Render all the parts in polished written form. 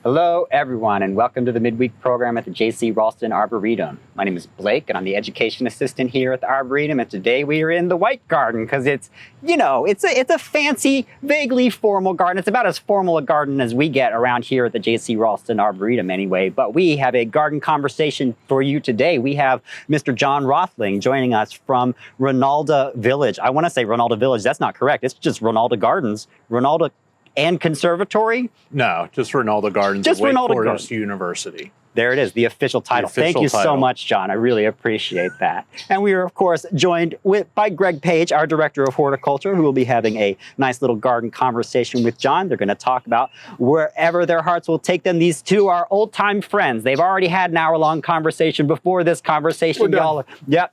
Hello, everyone, and welcome to the midweek program at the JC Raulston Arboretum. My name is Blake, and I'm the education assistant here at the Arboretum. And today we are in the White Garden because it's a fancy, vaguely formal garden. It's about as formal a garden as we get around here at the JC Raulston Arboretum, anyway. But we have a garden conversation for you today. We have Mr. Jon Roethling joining us from Reynolda Village. I want to say Reynolda Village. That's not correct. It's just Reynolda Gardens. Reynolda and Conservatory? No, just Reynolda Gardens at Wake Forest University. There it is, the official title. Thank you so much, John. I really appreciate that. And we are, of course, joined by Greg Paige, our Director of Horticulture, who will be having a nice little garden conversation with John. They're going to talk about wherever their hearts will take them. These two are old-time friends. They've already had an hour-long conversation before this conversation. Y'all, yep.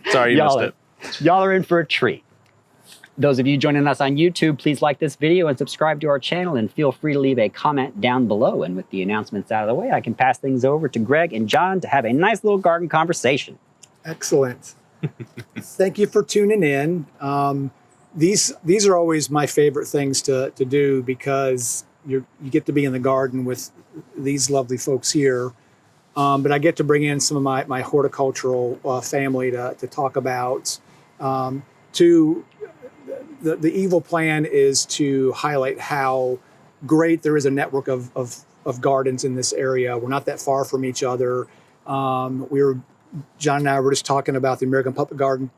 Sorry you missed it. Y'all are in for a treat. Those of you joining us on YouTube, please like this video and subscribe to our channel, and feel free to leave a comment down below. And with the announcements out of the way, I can pass things over to Greg and John to have a nice little garden conversation. Excellent. Thank you for tuning in. These are always my favorite things to do because you get to be in the garden with these lovely folks here. But I get to bring in some of my horticultural family to talk about The evil plan is to highlight how great there is a network of gardens in this area. We're not that far from each other. John and I were just talking about the American Public Garden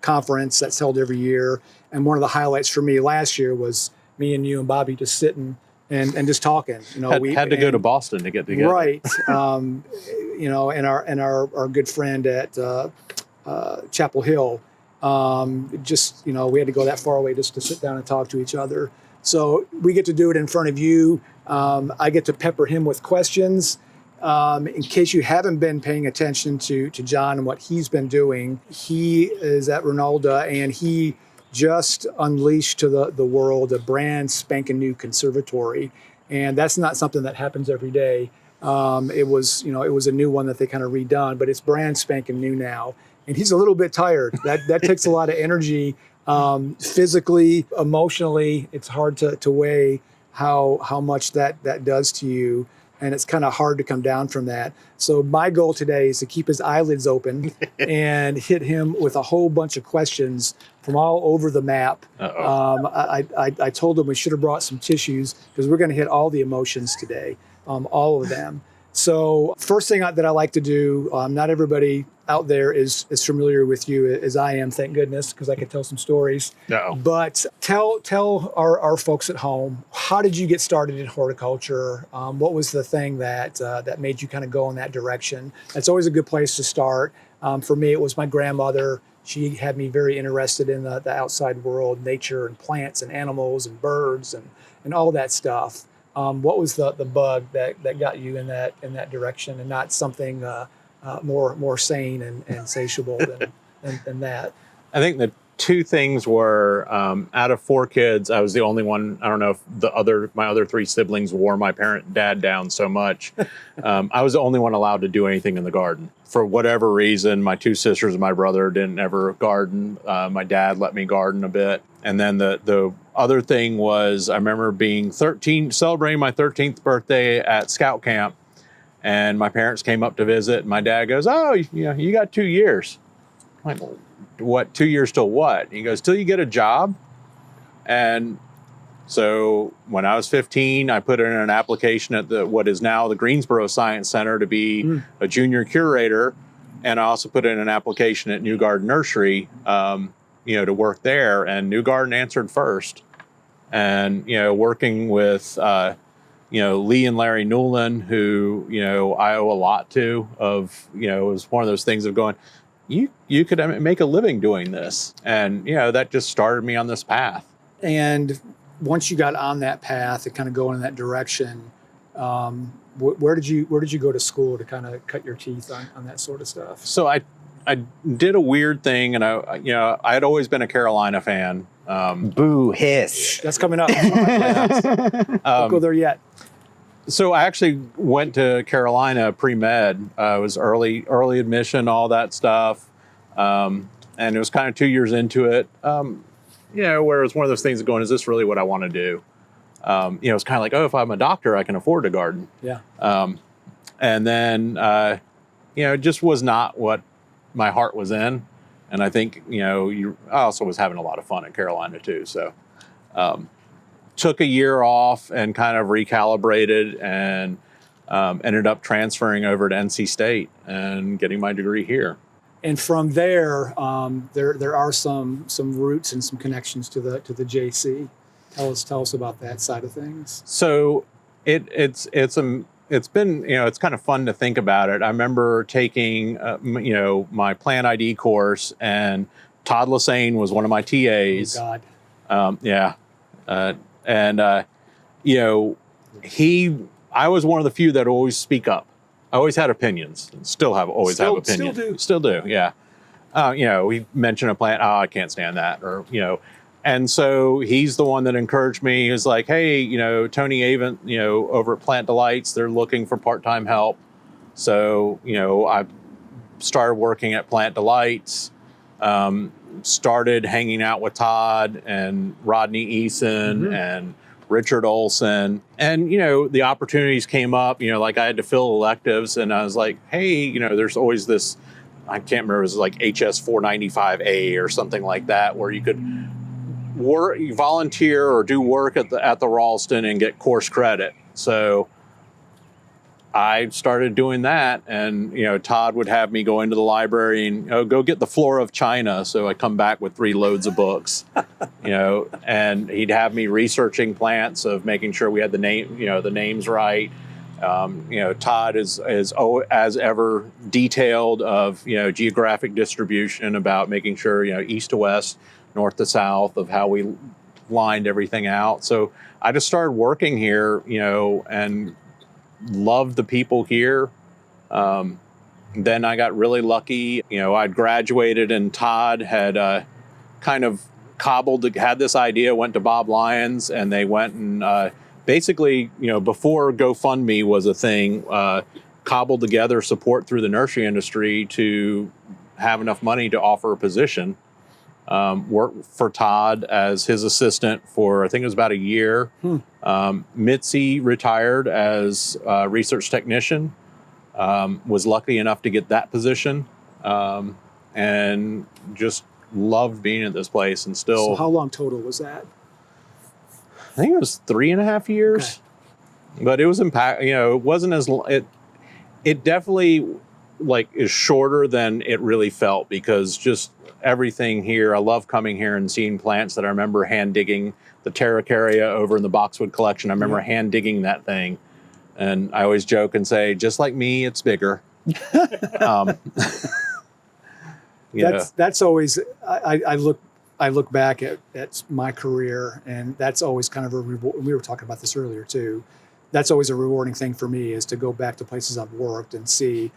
Conference that's held every year. And one of the highlights for me last year was me and you and Bobby just sitting and just talking. We had to go to Boston to get together. Right. And our good friend at Chapel Hill. We had to go that far away just to sit down and talk to each other. So we get to do it in front of you. I get to pepper him with questions. In case you haven't been paying attention to John and what he's been doing, he is at Reynolda, and he just unleashed to the world a brand spanking new conservatory. And that's not something that happens every day. It was a new one that they kind of redone, but it's brand spanking new now. And he's a little bit tired. That takes a lot of energy, physically, emotionally. It's hard to weigh how much that does to you. And it's kind of hard to come down from that. So my goal today is to keep his eyelids open and hit him with a whole bunch of questions from all over the map. I told him we should have brought some tissues because we're going to hit all the emotions today, all of them. So first thing that I like to do, not everybody out there is as familiar with you as I am, thank goodness, because I could tell some stories. No. But tell our folks at home, how did you get started in horticulture? What was the thing that made you kind of go in that direction? That's always a good place to start. For me, it was my grandmother. She had me very interested in the outside world, nature and plants and animals and birds and all that stuff. What was the bug that got you in that direction, and not something more sane and insatiable than that? I think the two things were, out of four kids, I was the only one. I don't know if my other three siblings wore my dad down so much. I was the only one allowed to do anything in the garden. For whatever reason, my two sisters and my brother didn't ever garden. My dad let me garden a bit. And then the other thing was, I remember being 13, celebrating my 13th birthday at scout camp. And my parents came up to visit, and my dad goes, "Oh, you got 2 years." I'm like, "What, 2 years till what?" And he goes, "Till you get a job." And so when I was 15, I put in an application at what is now the Greensboro Science Center to be a junior curator. And I also put in an application at New Garden Nursery, to work there. And New Garden answered first. And, working with, Lee and Larry Newland, who, I owe a lot to, it was one of those things of going, you could make a living doing this. And, that just started me on this path. And once you got on that path and kind of going in that direction, where did you go to school to kind of cut your teeth on that sort of stuff? So I did a weird thing, and I had always been a Carolina fan. Boo, hiss. That's coming up. Don't go there yet. So I actually went to Carolina pre-med. It was early admission, all that stuff. And it was kind of 2 years into it, where it was one of those things of going, is this really what I want to do? It's kind of like, oh, if I'm a doctor, I can afford a garden. Yeah. And then, it just was not what my heart was in. And I think, I also was having a lot of fun in Carolina too. So took a year off and kind of recalibrated and ended up transferring over to NC State and getting my degree here. And from there, there are some roots and some connections to the JC. Tell us about that side of things. So it's been, it's kind of fun to think about it. I remember taking, my plant ID course, and Todd Lassane was one of my TAs. Oh, God. I was one of the few that always speak up. I always had opinions, and still have opinions. Still do, yeah. We mention a plant, I can't stand that, or, And so he's the one that encouraged me. He was like, hey, Tony Avent, over at Plant Delights, they're looking for part-time help. So, I started working at Plant Delights, started hanging out with Todd and Rodney Eason and Richard Olson. And, the opportunities came up, like I had to fill electives, and I was like, hey, there's always this, I can't remember, it was like HS 495A or something like that, where you could volunteer or do work at the Raulston and get course credit. So I started doing that, and Todd would have me go into the library and go get the Flora of China. So I come back with 3 loads of books, and he'd have me researching plants, of making sure we had the names right. Todd is as ever detailed of geographic distribution, about making sure east to west, north to south, of how we lined everything out. So I just started working here, and loved the people here. Then I got really lucky. I'd graduated, and Todd had kind of had this idea, went to Bob Lyons, and they went and basically, before GoFundMe was a thing, cobbled together support through the nursery industry to have enough money to offer a position. Worked for Todd as his assistant for, I think it was about a year. Mitzi retired as a research technician, was lucky enough to get that position, and just loved being at this place. And still. So how long total was that? I think it was 3.5 years, okay. But it was it wasn't as, it definitely is shorter than it really felt, because just everything here, I love coming here and seeing plants that I remember hand digging. The Terracaria over in the Boxwood collection, I remember hand digging that thing, and I always joke and say, just like me, it's bigger. That's always, I look back at my career, and that's always kind of a reward. We were talking about this earlier too. That's always a rewarding thing for me, is to go back to places I've worked and see.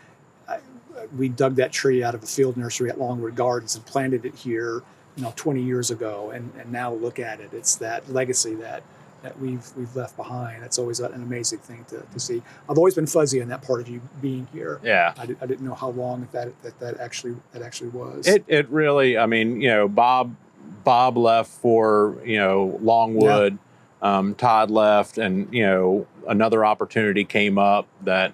We dug that tree out of a field nursery at Longwood Gardens and planted it here, 20 years ago, and now look at it. It's that legacy that we've left behind. That's always an amazing thing to see. I've always been fuzzy on that part of you being here. Yeah, I didn't know how long that actually was. It really, Bob left for Longwood. Yeah. Todd left, and another opportunity came up that.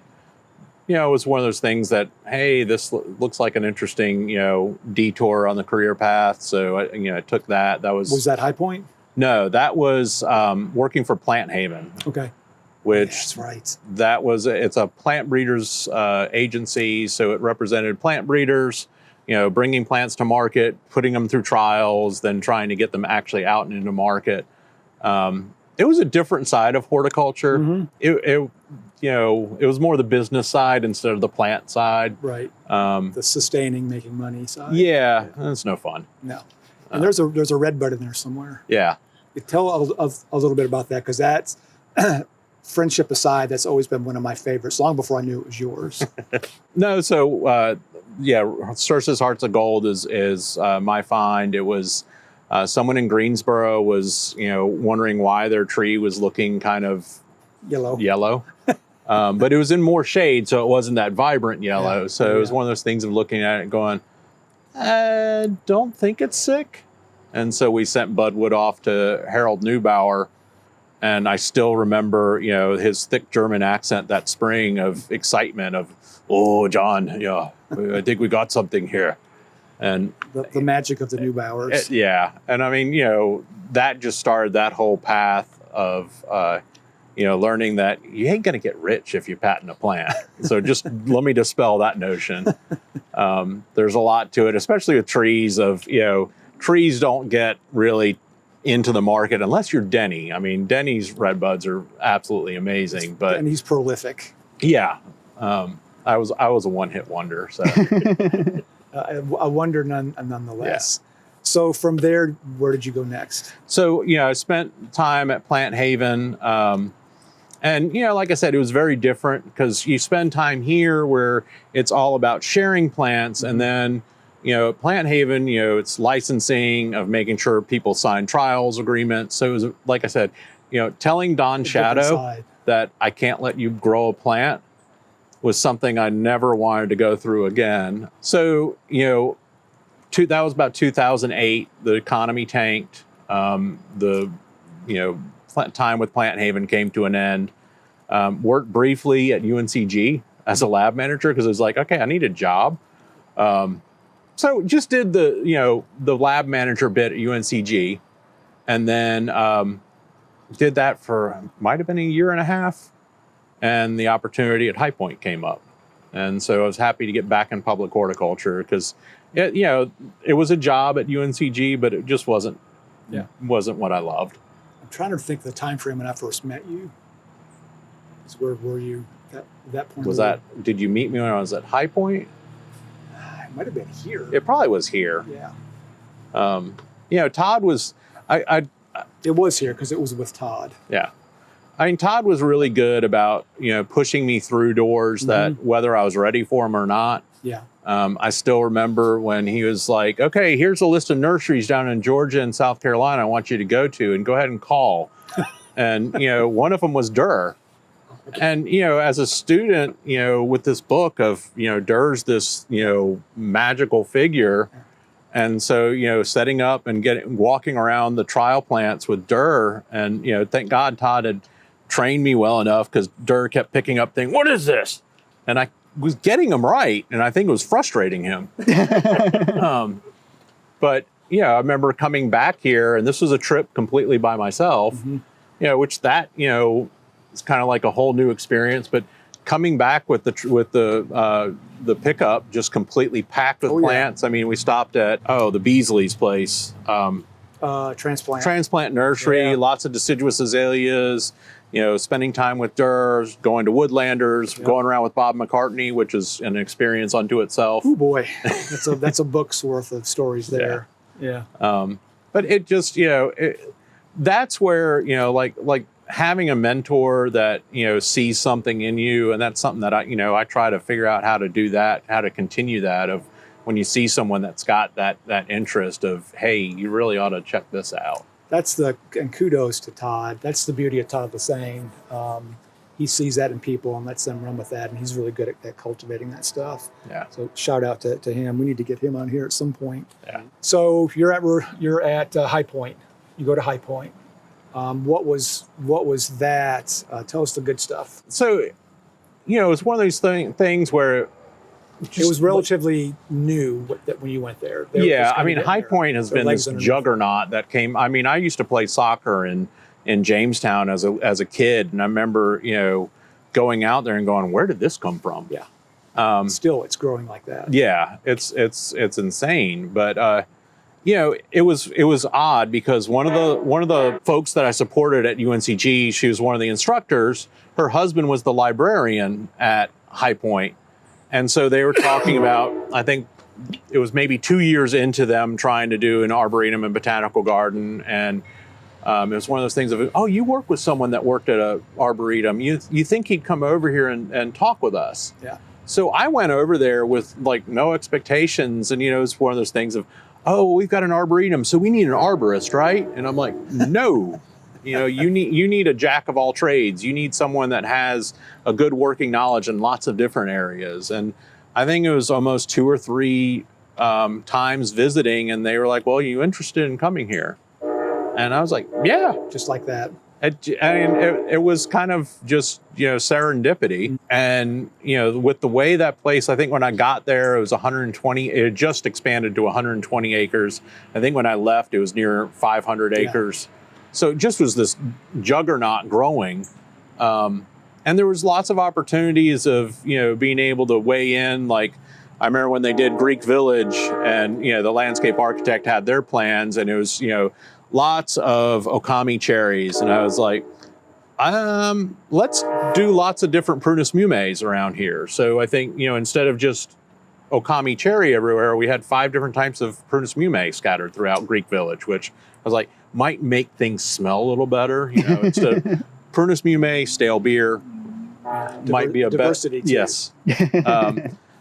It was one of those things that, hey, this looks like an interesting, detour on the career path. So I took that. Was that High Point? No, that was working for Plant Haven. Okay. Which that's right. It's a plant breeders agency. So it represented plant breeders, bringing plants to market, putting them through trials, then trying to get them actually out and into market. It was a different side of horticulture. Mm-hmm. It was more the business side instead of the plant side. Right. The sustaining, making money side. Yeah, that's no fun. No. And there's a red bud in there somewhere. Yeah. Tell a little bit about that, because that's, friendship aside, that's always been one of my favorites, long before I knew it was yours. No, so Sturce's Hearts of Gold is my find. It was someone in Greensboro was wondering why their tree was looking kind of yellow. But it was in more shade, so it wasn't that vibrant yellow. So it was one of those things of looking at it going, I don't think it's sick. And so we sent Budwood off to Harold Neubauer, And I still remember, his thick German accent that spring of excitement of, oh, John, yeah, I think we got something here. And the magic of the Neubauers. Yeah. And I mean, that just started that whole path of, learning that you ain't going to get rich if you patent a plant. So just let me dispel that notion. There's a lot to it, especially with trees trees don't get really into the market unless you're Denny. I mean, Denny's redbuds are absolutely amazing, and he's prolific. Yeah. I was a one-hit wonder. So a wonder nonetheless. Yeah. So from there, where did you go next? So, I spent time at Plant Haven. And, like I said, it was very different because you spend time here where it's all about sharing plants. And then, at Plant Haven, it's licensing of making sure people sign trials agreements. So it was, like I said, telling Don Shadow that I can't let you grow a plant was something I never wanted to go through again. So, that was about 2008. The economy tanked. The time with Plant Haven came to an end. Worked briefly at UNCG as a lab manager because it was like, okay, I need a job. So just did the lab manager bit at UNCG, and then did that for might have been a year and a half, and the opportunity at High Point came up, and so I was happy to get back in public horticulture because it was a job at UNCG, but it just wasn't what I loved. I'm trying to think of the time frame when I first met you. Where were you at that point? Did you meet me when I was at High Point? It might have been here. It probably was here. Yeah. Todd was, it was here because it was with Todd. Yeah. I mean, Todd was really good about, pushing me through doors that whether I was ready for them or not. Yeah. I still remember when he was like, okay, here's a list of nurseries down in Georgia and South Carolina I want you to go to and go ahead and call. And, one of them was Durr. And, as a student, with this book of, Durr's this, magical figure. And so, setting up and walking around the trial plants with Durr. And, thank God Todd had trained me well enough because Durr kept picking up things. What is this? And I was getting them right. And I think it was frustrating him. But, I remember coming back here, and this was a trip completely by myself, which that, it's kind of like a whole new experience, but coming back with the pickup just completely packed with plants. I mean, we stopped at the Beasley's place, transplant nursery, lots of deciduous azaleas. Spending time with Durr, going to Woodlanders, going around with Bob McCartney, which is an experience unto itself. Oh boy, that's a book's worth of stories there. Yeah. But it just that's where like having a mentor that, sees something in you. And that's something that I try to figure out how to do that, how to continue that of when you see someone that's got that interest of, hey, you really ought to check this out. And kudos to Todd. That's the beauty of Todd the saying. He sees that in people and lets them run with that. And he's really good at cultivating that stuff. Yeah. So shout out to him. We need to get him on here at some point. Yeah. So you're at High Point. You go to High Point. What was that? Tell us the good stuff. So, it's one of those things where it was relatively new when you went there. I mean, High Point has been this juggernaut that came. I mean, I used to play soccer in Jamestown as a kid, and I remember going out there and going, "Where did this come from?" Yeah. Still, it's growing like that. Yeah, it's insane, but. It was odd because one of the folks that I supported at UNCG, she was one of the instructors. Her husband was the librarian at High Point, and so they were talking about. I think it was maybe 2 years into them trying to do an arboretum and botanical garden, and it was one of those things of, oh, you work with someone that worked at a arboretum. You think he'd come over here and talk with us? Yeah. So I went over there with like no expectations, and it's one of those things of. Oh, we've got an arboretum, so we need an arborist, right? And I'm like, no, you need a jack of all trades. You need someone that has a good working knowledge in lots of different areas. And I think it was almost 2 or 3 times visiting, and they were like, well, are you interested in coming here? And I was like, yeah. Just like that. It was kind of just, serendipity. And, with the way that place, I think when I got there, it was 120, it had just expanded to 120 acres. I think when I left, it was near 500 acres. So it just was this juggernaut growing. And there was lots of opportunities of, being able to weigh in. Like, I remember when they did Greek Village and, the landscape architect had their plans, and it was, lots of okami cherries. And I was like, let's do lots of different Prunus mumes around here. So I think, instead of just okami cherry everywhere, we had 5 different types of Prunus mume scattered throughout Greek Village, which I was like, might make things smell a little better, instead of Prunus mume, stale beer, might be a diversity. Yes.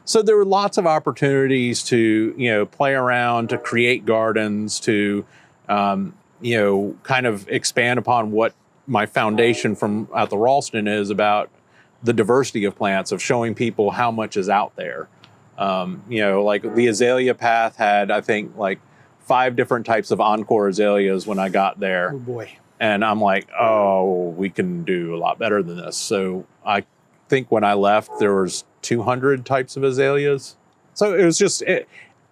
So there were lots of opportunities to, play around, to create gardens, to, kind of expand upon what my foundation from at the Raulston is about the diversity of plants, of showing people how much is out there. Like the azalea path had, I think, like 5 different types of encore azaleas when I got there. Oh boy. And I'm like, oh, we can do a lot better than this. So I think when I left, there was 200 types of azaleas. So it was just,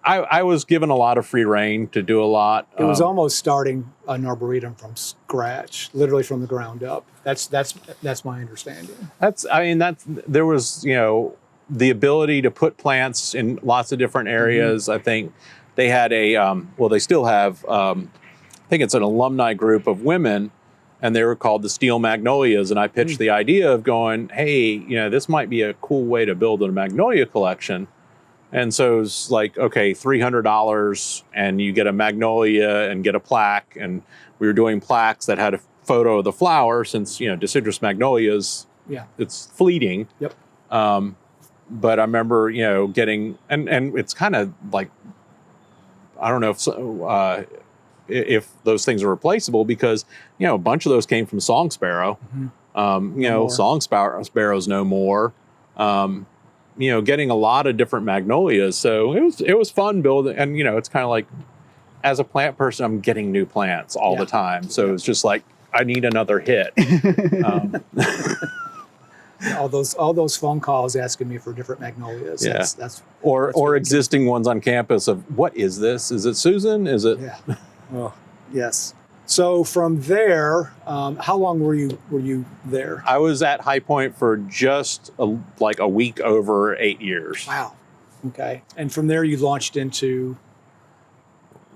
I was given a lot of free rein to do a lot. It was almost starting an arboretum from scratch, literally from the ground up. That's my understanding. There was, the ability to put plants in lots of different areas. Mm-hmm. I think they had they still have, I think it's an alumni group of women, and they were called the Steel Magnolias. And I pitched the idea of going, hey, this might be a cool way to build a magnolia collection. And so it was like, okay, $300 and you get a magnolia and get a plaque. And we were doing plaques that had a photo of the flower, since, deciduous magnolias, it's fleeting. Yep. But I remember, getting, and it's kind of like, I don't know if those things are replaceable, because, a bunch of those came from song sparrow. Mm-hmm. Song sparrows no more. Getting a lot of different magnolias. So it was fun building. And, it's kind of like, as a plant person, I'm getting new plants all the time. So it's just like, I need another hit. All those phone calls asking me for different magnolias. Yeah. That's existing ones on campus of, what is this? Is it Susan? Is it? Yeah. Oh, yes. So from there, how long were you there? I was at High Point for just a week over 8 years. Wow. Okay. And from there you launched into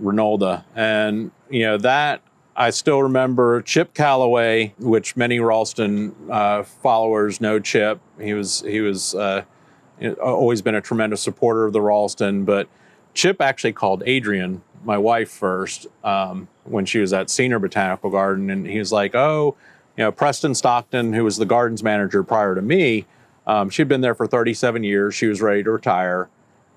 Reynolda. And, that I still remember Chip Calloway, which many Raulston followers know Chip. He was always been a tremendous supporter of the Raulston, but Chip actually called Adrian, my wife, first, when she was at Senior Botanical Garden. And he was like, Preston Stockton, who was the gardens manager prior to me, she'd been there for 37 years. She was ready to retire.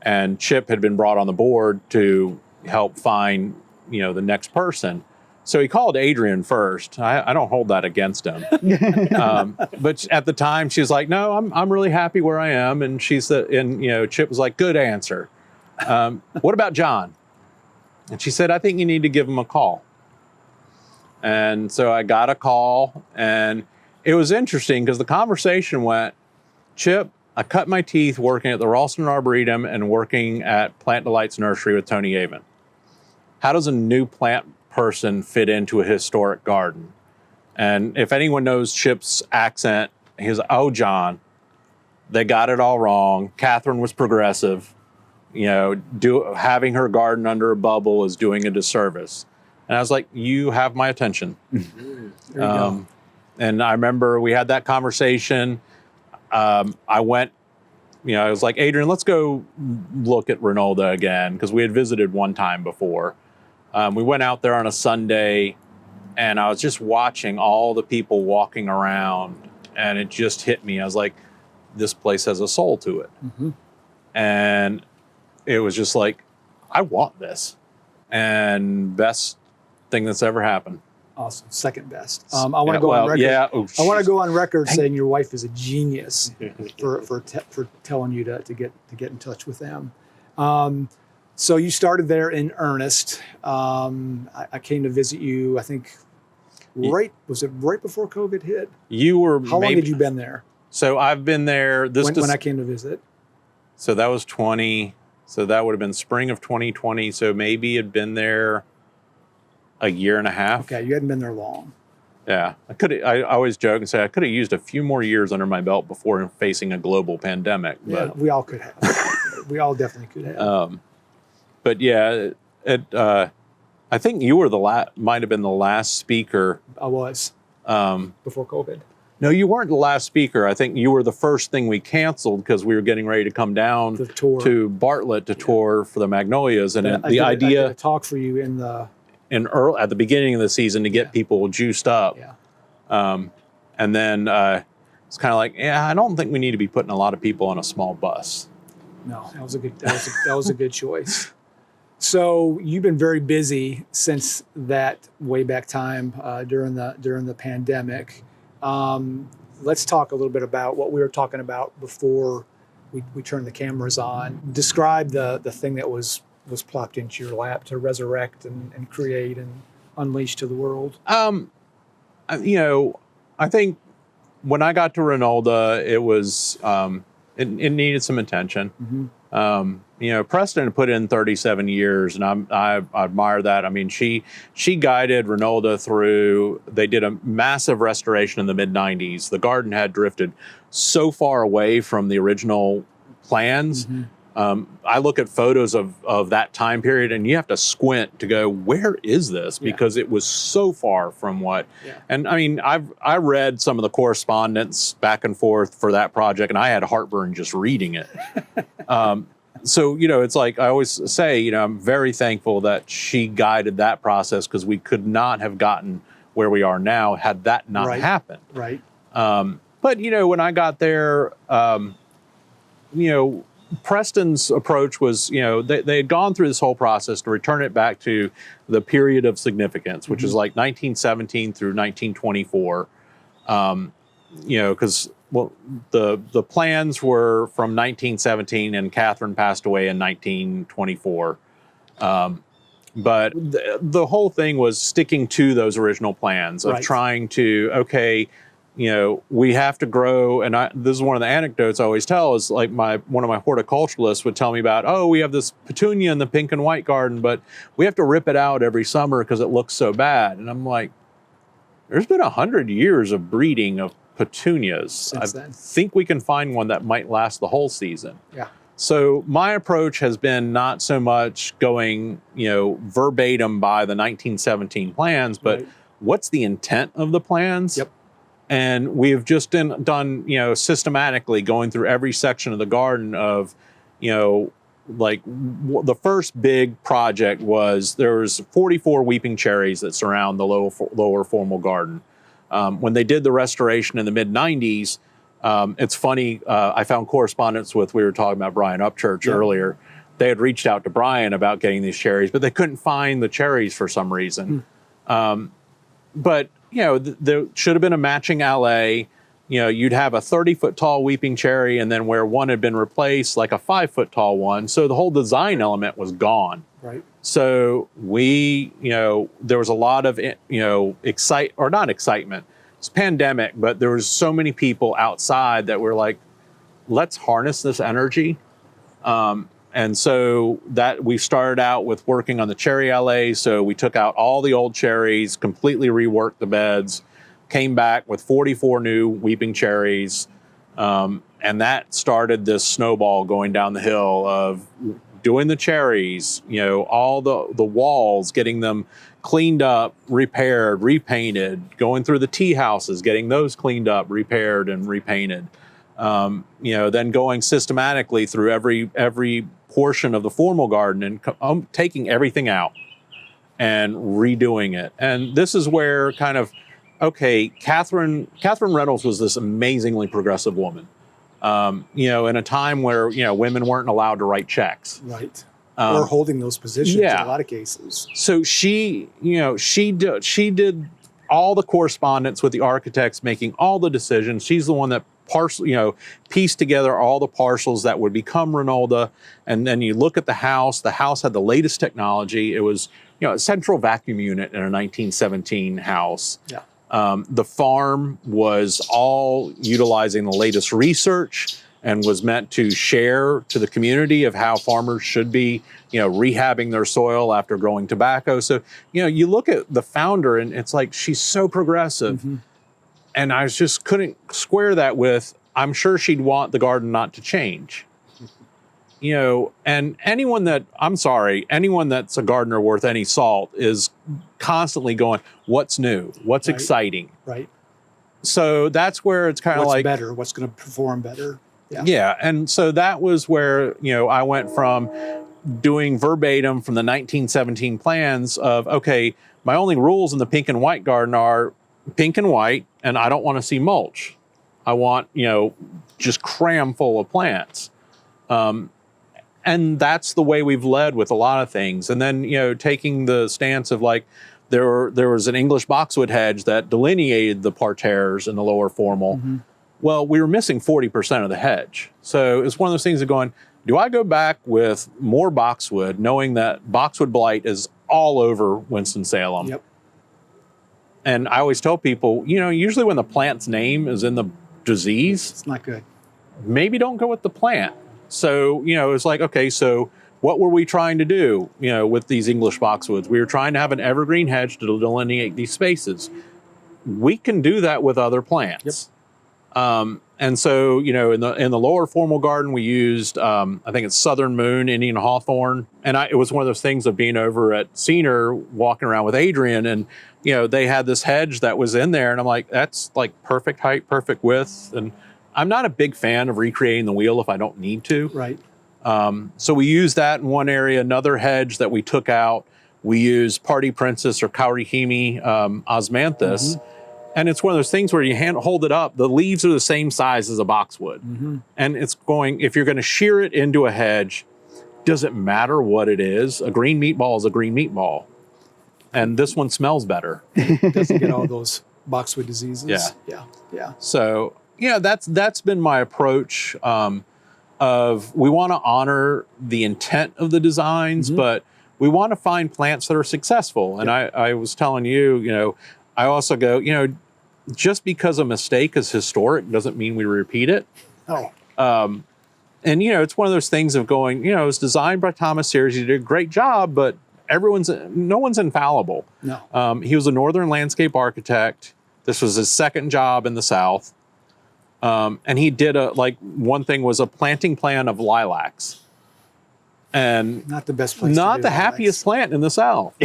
And Chip had been brought on the board to help find, the next person. So he called Adrian first. I don't hold that against him. But at the time, she's like, no, I'm really happy where I am. And she said, and Chip was like, good answer. What about John? And she said, I think you need to give him a call. And so I got a call, and it was interesting because the conversation went, Chip, I cut my teeth working at the Raulston Arboretum and working at Plant Delights Nursery with Tony Avon. How does a new plant person fit into a historic garden? And if anyone knows Chip's accent, he's, oh, John, they got it all wrong. Catherine was progressive. Having her garden under a bubble is doing a disservice. And I was like, you have my attention. There you go. And I remember we had that conversation. I went, I was like, Adrian, let's go look at Reynolda again, because we had visited one time before. We went out there on a Sunday, and I was just watching all the people walking around, and it just hit me. I was like, this place has a soul to it. Mm-hmm. And it was just like, I want this. And best thing that's ever happened. Awesome. Second best. I want to go on record. Yeah. I want to go on record saying your wife is a genius for telling you to get in touch with them. So you started there in earnest. I came to visit you, I think, Was it right before COVID hit? You were. How long had you been there? So I've been there. When I came to visit. So that was 20. So that would have been spring of 2020. So maybe it'd been there a year and a half. Okay, you hadn't been there long. Yeah, I always joke and say I could have used a few more years under my belt before facing a global pandemic. Yeah, But we all could have. We all definitely could have. but yeah, I think you were might have been the last speaker. I was before COVID. No, you weren't the last speaker. I think you were the first thing we canceled because we were getting ready to come down to Bartlett to tour for the Magnolias, and I did a talk for you at the beginning of the season to get people juiced up. Yeah. And then it's kind of like, I don't think we need to be putting a lot of people on a small bus. No, that was a good choice. So you've been very busy since that way back time during the pandemic. Let's talk a little bit about what we were talking about before we turned the cameras on. Describe the thing that was plopped into your lap to resurrect and create and unleash to the world. I think when I got to Reynolda, it was it needed some attention. Mm-hmm. Preston put in 37 years, and I admire that. I mean, she guided Reynolda through. They did a massive restoration in the mid 90s. The garden had drifted so far away from the original plans. Mm-hmm. I look at photos of that time period, and you have to squint to go, where is this? Because it was so far from what. Yeah. And I mean, I read some of the correspondence back and forth for that project, and I had heartburn just reading it. So, it's like I always say, I'm very thankful that she guided that process, because we could not have gotten where we are now had that not happened. Right. But, when I got there, Preston's approach was, they had gone through this whole process to return it back to the period of significance, which is like 1917 through 1924. Because the plans were from 1917, and Catherine passed away in 1924. But the whole thing was sticking to those original plans of trying to, we have to grow. And this is one of the anecdotes I always tell, is like one of my horticulturalists would tell me about, we have this petunia in the pink and white garden, but we have to rip it out every summer because it looks so bad. And I'm like, there's been 100 years of breeding of petunias. I think we can find one that might last the whole season. Yeah. So my approach has been not so much going, verbatim by the 1917 plans, but what's the intent of the plans? Yep. And we've just done, systematically going through every section of the garden of, the first big project was there was 44 weeping cherries that surround the lower formal garden. When they did the restoration in the mid 90s, it's funny, I found correspondence we were talking about Brian Upchurch earlier. They had reached out to Brian about getting these cherries, but they couldn't find the cherries for some reason. But, there should have been a matching alley. You'd have a 30-foot tall weeping cherry, and then where one had been replaced, like a 5-foot tall one. So the whole design element was gone. Right. So there was a lot of, not excitement. It's pandemic, but there was so many people outside that were like, let's harness this energy. And so that we started out with working on the cherry alley. So we took out all the old cherries, completely reworked the beds, came back with 44 new weeping cherries. And that started this snowball going down the hill of doing the cherries, all the walls, getting them cleaned up, repaired, repainted, going through the tea houses, getting those cleaned up, repaired, and repainted. Then going systematically through every portion of the formal garden and taking everything out and redoing it. And this is where Catherine Reynolds was this amazingly progressive woman. In a time where, women weren't allowed to write checks. Right. Or holding those positions in a lot of cases. So she did all the correspondence with the architects, making all the decisions. She's the one that pieced together all the parcels that would become Reynolda. And then you look at the house had the latest technology. It was, a central vacuum unit in a 1917 house. Yeah. The farm was all utilizing the latest research and was meant to share to the community of how farmers should be, rehabbing their soil after growing tobacco. So, you look at the founder and it's like, she's so progressive. Mm-hmm. And I just couldn't square that with, I'm sure she'd want the garden not to change. And anyone that's a gardener worth any salt is constantly going, what's new? What's exciting? Right. So that's where it's kind of like, better? What's going to perform better? Yeah. And so that was where, I went from doing verbatim from the 1917 plans of, okay, my only rules in the pink and white garden are pink and white, and I don't want to see mulch. I want, just cram full of plants. And that's the way we've led with a lot of things. And then, taking the stance of like, there was an English boxwood hedge that delineated the parterres in the lower formal. Mm-hmm. Well, we were missing 40% of the hedge. So it's one of those things of going, do I go back with more boxwood, knowing that boxwood blight is all over Winston-Salem? Yep. And I always tell people, usually when the plant's name is in the disease, it's not good. Maybe don't go with the plant. So, it's like, okay, so what were we trying to do, with these English boxwoods? We were trying to have an evergreen hedge to delineate these spaces. We can do that with other plants. Yep. And so, in the lower formal garden, we used, I think it's Southern Moon, Indian Hawthorn. And it was one of those things of being over at Senior, walking around with Adrian, and, they had this hedge that was in there. And I'm like, that's like perfect height, perfect width. And I'm not a big fan of recreating the wheel if I don't need to. Right. So we used that in one area. Another hedge that we took out, we used Party Princess or Kaurihime osmanthus. Mm-hmm. And it's one of those things where you hold it up, the leaves are the same size as a boxwood. Mm-hmm. And it's if you're going to shear it into a hedge, does it matter what it is? A green meatball is a green meatball. And this one smells better. It doesn't get all those boxwood diseases. Yeah. So, that's been my approach of we want to honor the intent of the designs, mm-hmm. but we want to find plants that are successful. And I was telling you, I also go, just because a mistake is historic doesn't mean we repeat it. Oh. And, it's one of those things of going, it was designed by Thomas Sears. He did a great job, but no one's infallible. No. He was a northern landscape architect. This was his second job in the South. And he did one thing was a planting plan of lilacs. And not the best place. Not the happiest plant in the South.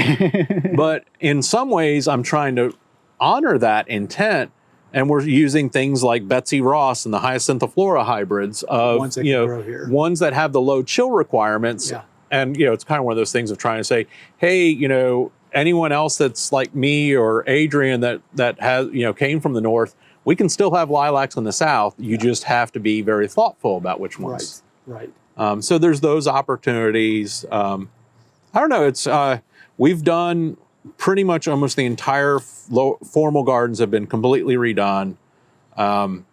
But in some ways, I'm trying to honor that intent. And we're using things like Betsy Ross and the Hyacinthiflora hybrids of, ones that can grow here. Ones that have the low chill requirements. Yeah. And, it's kind of one of those things of trying to say, hey, anyone else that's like me or Adrian that has, came from the North, we can still have lilacs in the South. You just have to be very thoughtful about which ones. Right. So there's those opportunities. I don't know. It's we've done pretty much almost the entire formal gardens have been completely redone. And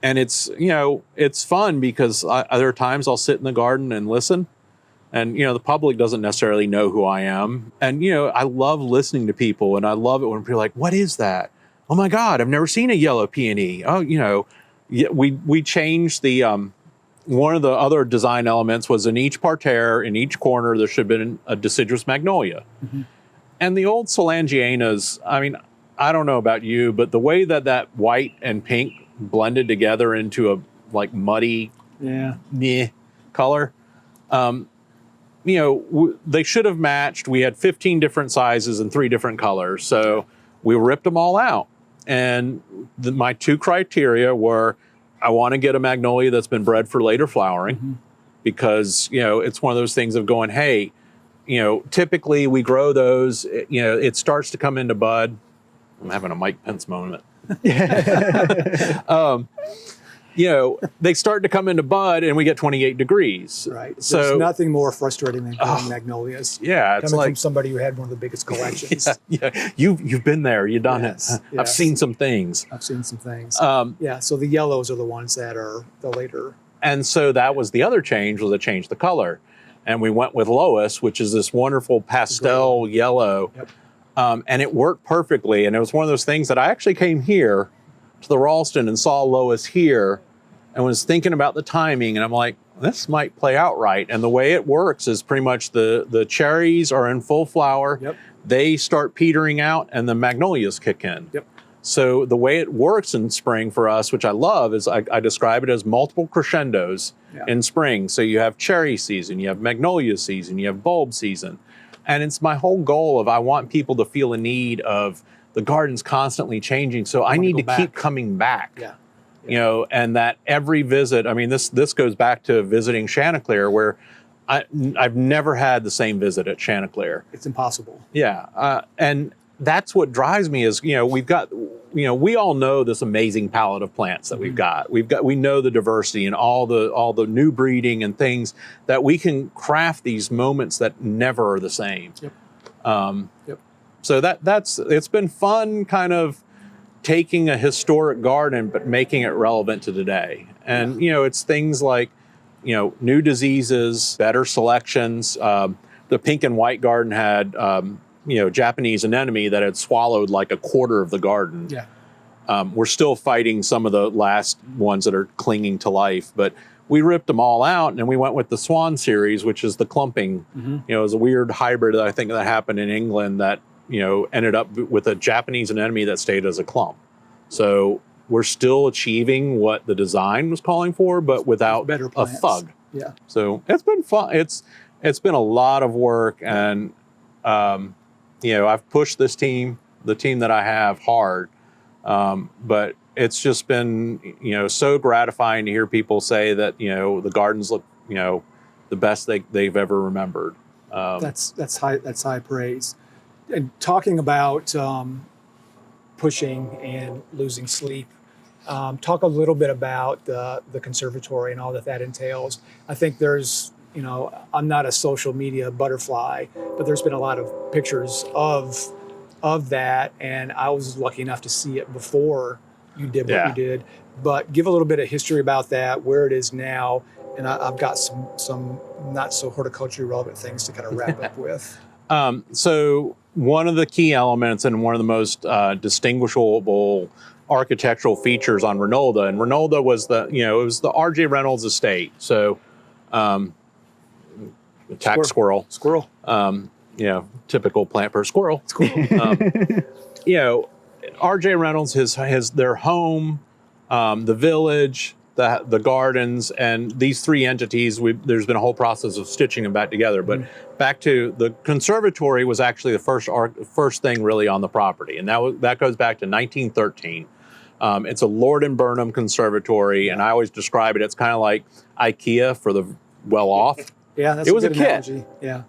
it's, it's fun because there are times I'll sit in the garden and listen. And, the public doesn't necessarily know who I am. And, I love listening to people, and I love it when people are like, what is that? Oh my God, I've never seen a yellow peony. Oh, we changed the, one of the other design elements was in each parterre, in each corner, there should have been a deciduous magnolia. Mm-hmm. And the old Solangianas, I don't know about you, but the way that white and pink blended together into a muddy color, they should have matched. We had 15 different sizes and 3 different colors. So we ripped them all out. And my 2 criteria were, I want to get a magnolia that's been bred for later flowering, mm-hmm. because, it's one of those things of going, hey, typically we grow those, it starts to come into bud. I'm having a Mike Pence moment. They start to come into bud and we get 28 degrees. Right. So there's nothing more frustrating than growing magnolias. Yeah. It's coming from somebody who had one of the biggest collections. Yeah. You've been there. You've done it. Yes. I've seen some things. So the yellows are the ones that are the later. And so that was the other change, was to change the color. and we went with Lois, which is this wonderful pastel yellow. Yep. And it worked perfectly. And it was one of those things that I actually came here to the Raulston and saw Lois here and was thinking about the timing. And I'm like, this might play out right. And the way it works is pretty much the cherries are in full flower. Yep. They start petering out and the magnolias kick in. Yep. So the way it works in spring for us, which I love, is I describe it as multiple crescendos in spring. So you have cherry season, you have magnolia season, you have bulb season. And it's my whole goal of I want people to feel a need of the garden's constantly changing. So I need to keep coming back. Yeah. You know, and that every visit, I mean, this goes back to visiting Chanticleer, where I've never had the same visit at Chanticleer. It's impossible. Yeah. And that's what drives me is, you know, we all know this amazing palette of plants that we've got. We know the diversity and all the new breeding and things that we can craft these moments that never are the same. Yep. So it's been fun kind of taking a historic garden, but making it relevant to today. And, you know, it's things like, you know, new diseases, better selections. The pink and white garden had, you know, Japanese anemone that had swallowed like a quarter of the garden. Yeah. We're still fighting some of the last ones that are clinging to life, but we ripped them all out and we went with the Swan series, which is the clumping. You know, it was a weird hybrid that I think that happened in England that, you know, ended up with a Japanese anemone that stayed as a clump. So we're still achieving what the design was calling for, but without better a plants. thug. Yeah. So it's been fun. It's been a lot of work, and you know, I've pushed the team that I have hard, but it's just been, you know, so gratifying to hear people say that, you know, the gardens look, you know, the best they've ever remembered. That's high praise. And talking about pushing and losing sleep, talk a little bit about the conservatory and all that entails. I think there's, you know, I'm not a social media butterfly, but there's been a lot of pictures of that, and I was lucky enough to see it before you did what you did. But give a little bit of history about that, where it is now, and I've got some not so horticulture relevant things to kind of wrap up with. So one of the key elements and one of the most distinguishable architectural features on Reynolda, and Reynolda was it was the R.J. Reynolds estate. So, attack squirrel. You know, typical plant per squirrel. You know, R.J. Reynolds, their home, the village, the gardens, and these three entities, there's been a whole process of stitching them back together. But back to the conservatory was actually the first thing really on the property. And that goes back to 1913. It's a Lord and Burnham conservatory. And I always describe it, it's kind of like IKEA for the well-off. Yeah, that's it was a good a kit. analogy. Yeah,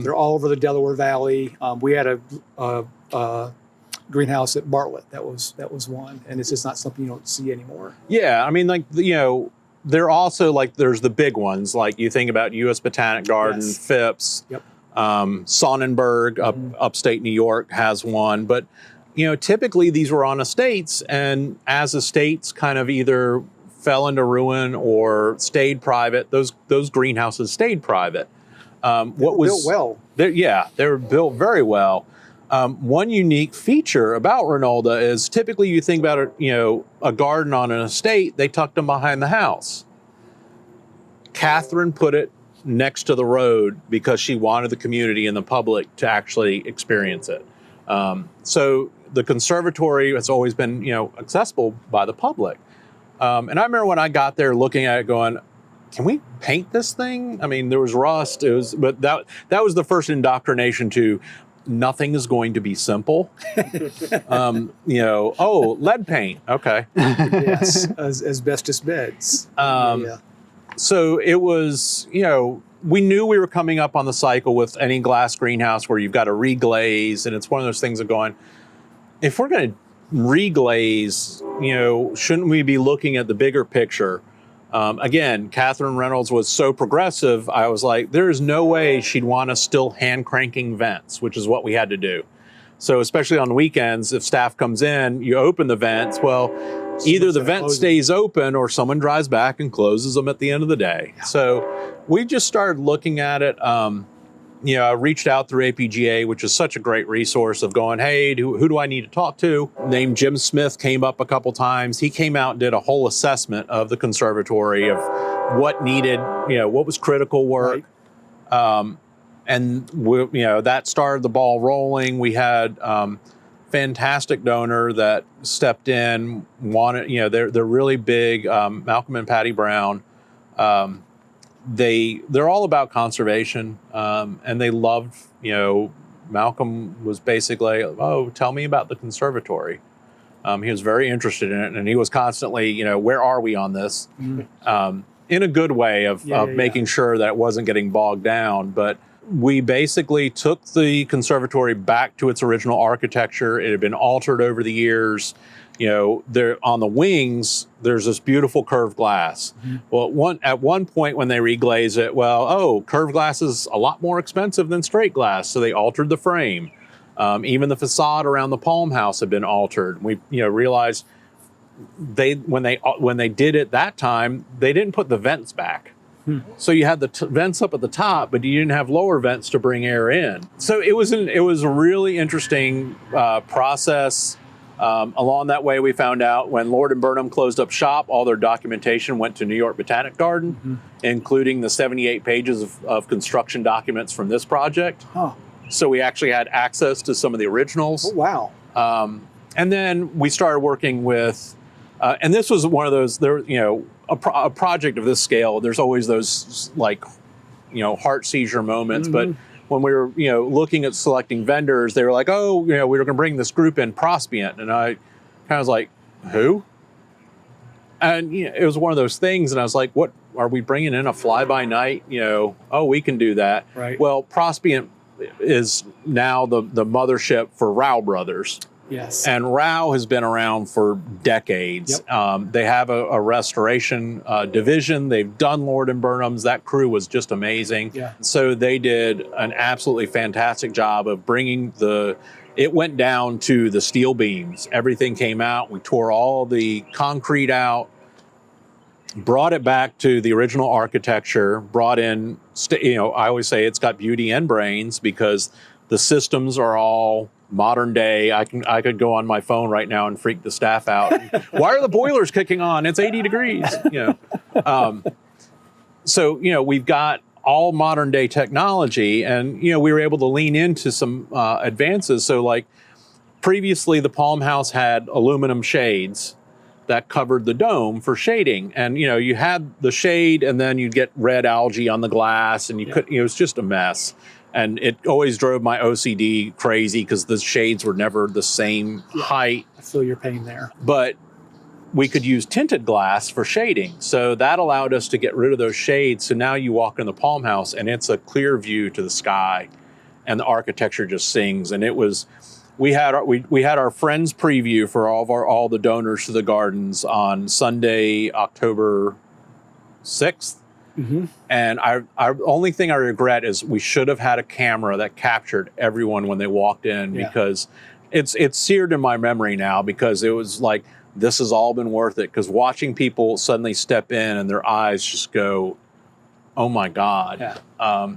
they're all over the Delaware Valley. We had a greenhouse at Bartlett. That was one, and it's just not something you don't see anymore. Yeah, I mean, like, you know, they're also like, there's the big ones, like you think about U.S. Botanic Garden, Phipps, Sonnenberg, upstate New York has one, but you know, typically these were on estates, and as estates kind of either fell into ruin or stayed private, those greenhouses stayed private. Built well. They were built very well. One unique feature about Reynolda is typically you think about a garden on an estate, they tucked them behind the house. Catherine put it next to the road because she wanted the community and the public to actually experience it. So the conservatory has always been, accessible by the public. And I remember when I got there looking at it going, can we paint this thing? I mean, there was rust, but that was the first indoctrination to nothing is going to be simple. Lead paint. Okay. Yes, asbestos beds. So it was, we knew we were coming up on the cycle with any glass greenhouse where you've got to reglaze. And it's one of those things of going, if we're going to reglaze, shouldn't we be looking at the bigger picture? Again, Catherine Reynolds was so progressive, I was like, there is no way she'd want us still hand cranking vents, which is what we had to do. So especially on the weekends, if staff comes in, you open the vents. Well, either the vent stays open or someone drives back and closes them at the end of the day. Yeah. So we just started looking at it. I reached out through APGA, which is such a great resource of going, hey, who do I need to talk to? Named Jim Smith came up a couple times. He came out and did a whole assessment of the conservatory of what needed, what was critical work. Right. That started the ball rolling. We had fantastic donor that stepped in, wanted, they're really big, Malcolm and Patty Brown. They're all about conservation, and they loved, Malcolm was basically, oh, tell me about the conservatory. He was very interested in it, and he was constantly, where are we on this? Mm-hmm. In a good way of making sure that it wasn't getting bogged down. But we basically took the conservatory back to its original architecture. It had been altered over the years. There on the wings, there's this beautiful curved glass. Mm-hmm. Well, at one point when they reglaze it, curved glass is a lot more expensive than straight glass, so they altered the frame. Even the facade around the Palm House had been altered. We, realized when they did it that time, they didn't put the vents back. So you had the vents up at the top, but you didn't have lower vents to bring air in. So it was a really interesting process. Along that way, we found out when Lord and Burnham closed up shop, all their documentation went to New York Botanic Garden, including the 78 pages of construction documents from this project. Huh. So we actually had access to some of the originals. Oh, wow. And then we started working with, and this was one of those, a project of this scale, there's always those heart seizure moments. Mm-hmm. But when we were, looking at selecting vendors, they were like, we were going to bring this group in, Prospient. And I kind of was like, who? And it was one of those things. And I was like, what, are we bringing in a fly-by-night? We can do that. Right. Well, Prospient is now the mothership for Rao Brothers. Yes. And Rao has been around for decades. Yep. They have a restoration division. They've done Lord and Burnham's. That crew was just amazing. Yeah. So they did an absolutely fantastic job of bringing it went down to the steel beams. Everything came out. We tore all the concrete out, brought it back to the original architecture, brought in, I always say it's got beauty and brains because the systems are all modern day. I could go on my phone right now and freak the staff out. Why are the boilers kicking on? It's 80 degrees. So we've got all modern day technology, and we were able to lean into some advances. So previously, the Palm House had aluminum shades that covered the dome for shading, and you had the shade, and then you'd get red algae on the glass, and it was just a mess. And it always drove my OCD crazy because the shades were never the same height. I feel your pain there. But we could use tinted glass for shading. So that allowed us to get rid of those shades. So now you walk in the Palm House and it's a clear view to the sky and the architecture just sings. And we had our friends preview for all the donors to the gardens on Sunday, October 6th. Mm-hmm. And I only thing I regret is we should have had a camera that captured everyone when they walked in, because it's seared in my memory now, because it was like, this has all been worth it. Because watching people suddenly step in and their eyes just go, oh my God. Yeah.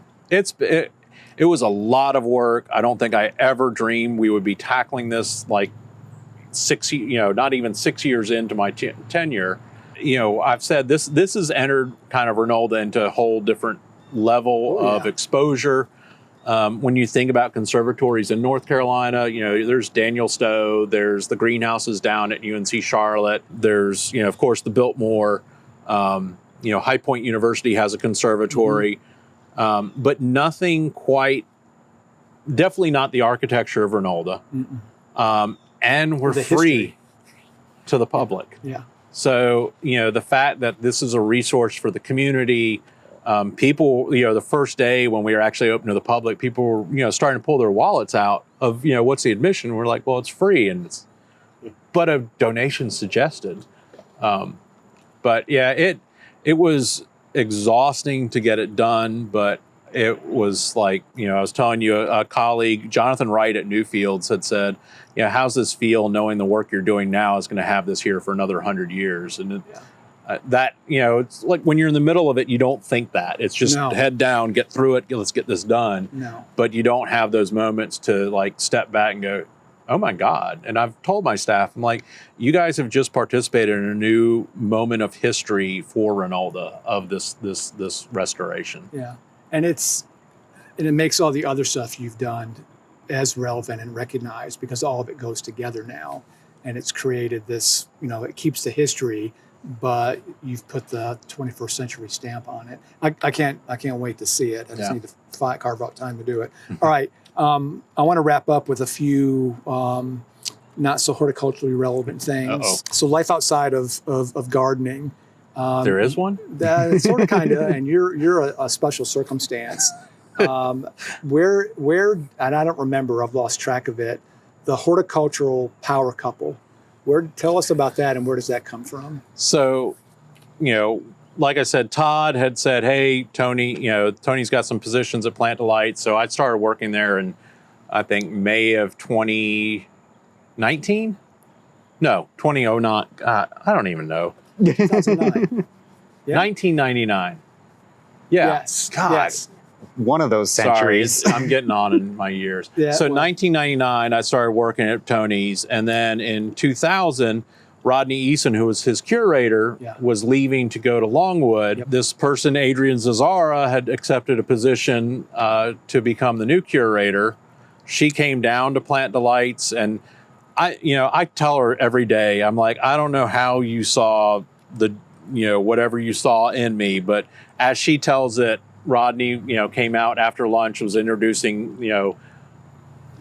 It was a lot of work. I don't think I ever dreamed we would be tackling this not even 6 years into my tenure. I've said this has entered kind of Reynolda into a whole different level of exposure. When you think about conservatories in North Carolina, there's Daniel Stowe, there's the greenhouses down at UNC Charlotte, there's, of course, the Biltmore, High Point University has a conservatory, but nothing quite, definitely not the architecture of Reynolda. And we're free to the public. Yeah. So, the fact that this is a resource for the community, people, the first day when we were actually open to the public, people were, starting to pull their wallets out of, what's the admission? We're like, well, it's free, but a donation suggested. But yeah, it was exhausting to get it done, but it was like, I was telling you, a colleague, Jonathan Wright at Newfields, had said, how's this feel knowing the work you're doing now is going to have this here for another 100 years? And that, it's like when you're in the middle of it, you don't think that. It's just head down, get through it, let's get this done. No. But you don't have those moments to like step back and go, oh my God. And I've told my staff, I'm like, you guys have just participated in a new moment of history for Reynolda of this restoration. Yeah. And it makes all the other stuff you've done as relevant and recognized, because all of it goes together now. And it's created this, it keeps the history, but you've put the 21st century stamp on it. I can't wait to see it. I just need to carve out time to do it. All right. I want to wrap up with a few not so horticulturally relevant things. Uh-oh. So life outside of gardening. There is one? That sort of, kind of, and you're a special circumstance. Where, and I don't remember, I've lost track of it, the horticultural power couple. Tell us about that, and where does that come from? So, like I said, Todd had said, hey, Tony, Tony's got some positions at Plant Delight. So I started working there in, I think, May of 2019? No, 2009. I don't even know. 2009. Yeah. 1999. Yeah. Yes. God. Yes. One of those centuries. Sorry, I'm getting on in my years. Yeah, so well. 1999, I started working at Tony's. And then in 2000, Rodney Eason, who was his curator, was leaving to go to Longwood. Yep. This person, Adrian Zazzara, had accepted a position to become the new curator. She came down to Plant Delights, and I tell her every day, I'm like, I don't know how you saw whatever you saw in me, but as she tells it, Rodney, came out after lunch, was introducing,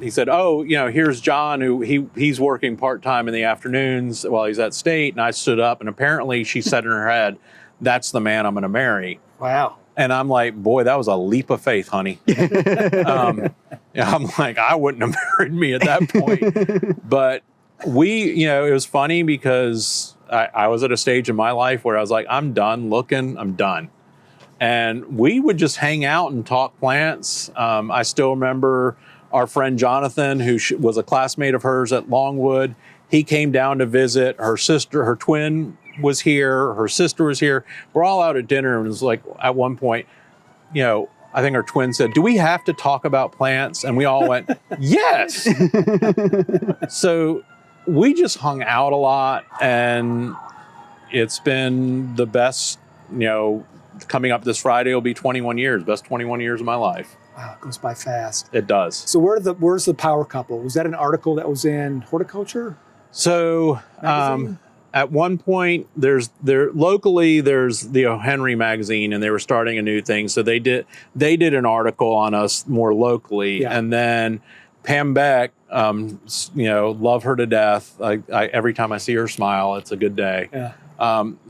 he said, oh, here's John, who he's working part-time in the afternoons while he's at State. And I stood up, and apparently she said in her head, that's the man I'm going to marry. Wow. And I'm like, boy, that was a leap of faith, honey. I'm like, I wouldn't have married me at that point. But it was funny because I was at a stage in my life where I was like, I'm done looking, I'm done. And we would just hang out and talk plants. I still remember our friend Jonathan, who was a classmate of hers at Longwood. He came down to visit. Her sister, her twin was here. Her sister was here. We're all out at dinner, and it was like, at one point, I think her twin said, do we have to talk about plants? And we all went, yes. So we just hung out a lot, and it's been the best, coming up this Friday will be 21 years, best 21 years of my life. Wow, it goes by fast. It does. So where's the power couple? Was that an article that was in Horticulture? So at one point, locally there's the O. Henry magazine, and they were starting a new thing. So they did an article on us more locally, and then Pam Beck, love her to death. I every time I see her smile, it's a good day. Yeah.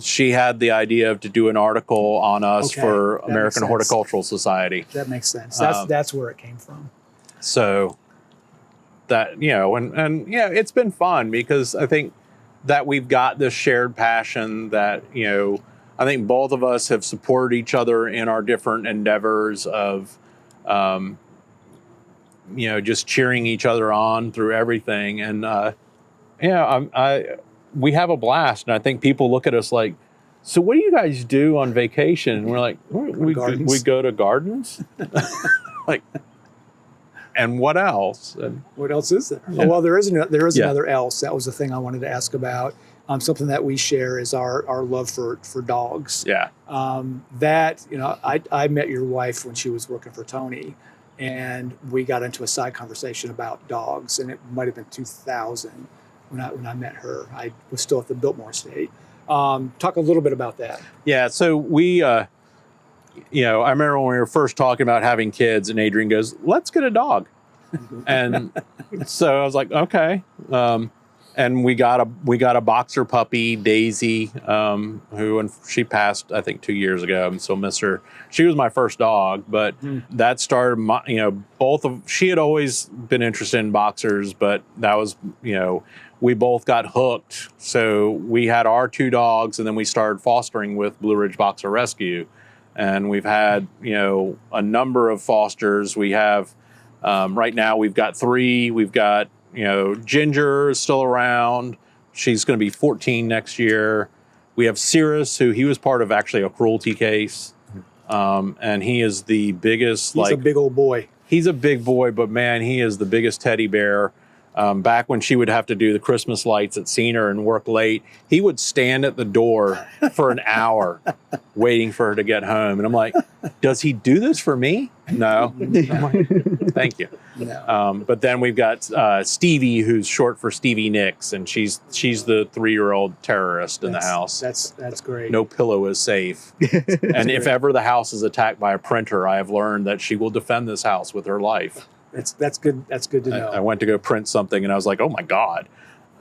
She had the idea to do an article on us for American Horticultural Society. That makes sense. That's where it came from. So that, it's been fun because I think that we've got this shared passion that, I think both of us have supported each other in our different endeavors of, just cheering each other on through everything. And, we have a blast, and I think people look at us like, so what do you guys do on vacation? And we're like, we go to gardens. Like, and what else? And what else is there? Yeah. Oh, well, there is another else. That was the thing I wanted to ask about. Something that we share is our love for dogs. Yeah. I met your wife when she was working for Tony, and we got into a side conversation about dogs, and it might have been 2000. When I met her, I was still at the Biltmore estate. Talk a little bit about that. Yeah, so we, I remember when we were first talking about having kids, and Adrian goes, "Let's get a dog," and so I was like, "Okay." And we got a boxer puppy, Daisy, and she passed, I think, 2 years ago. I still miss her. She was my first dog, but that started she had always been interested in boxers, but that was, we both got hooked. So we had our two dogs, and then we started fostering with Blue Ridge Boxer Rescue. and we've had, a number of fosters. We have, right now we've got 3. We've got, Ginger is still around. She's going to be 14 next year. We have Cirrus, who he was part of actually a cruelty case. And he is the biggest, He's a big old boy. He's a big boy, but man, he is the biggest teddy bear. Back when she would have to do the Christmas lights at Senior and work late, he would stand at the door for an hour waiting for her to get home. And I'm like, does he do this for me? No. I'm like, thank you. No. But then we've got Stevie, who's short for Stevie Nicks, and she's the 3-year-old terrorist in the house. That's great. No pillow is safe. And if ever the house is attacked by a printer, I have learned that she will defend this house with her life. That's good. That's good to know. I went to go print something, and I was like, oh my God.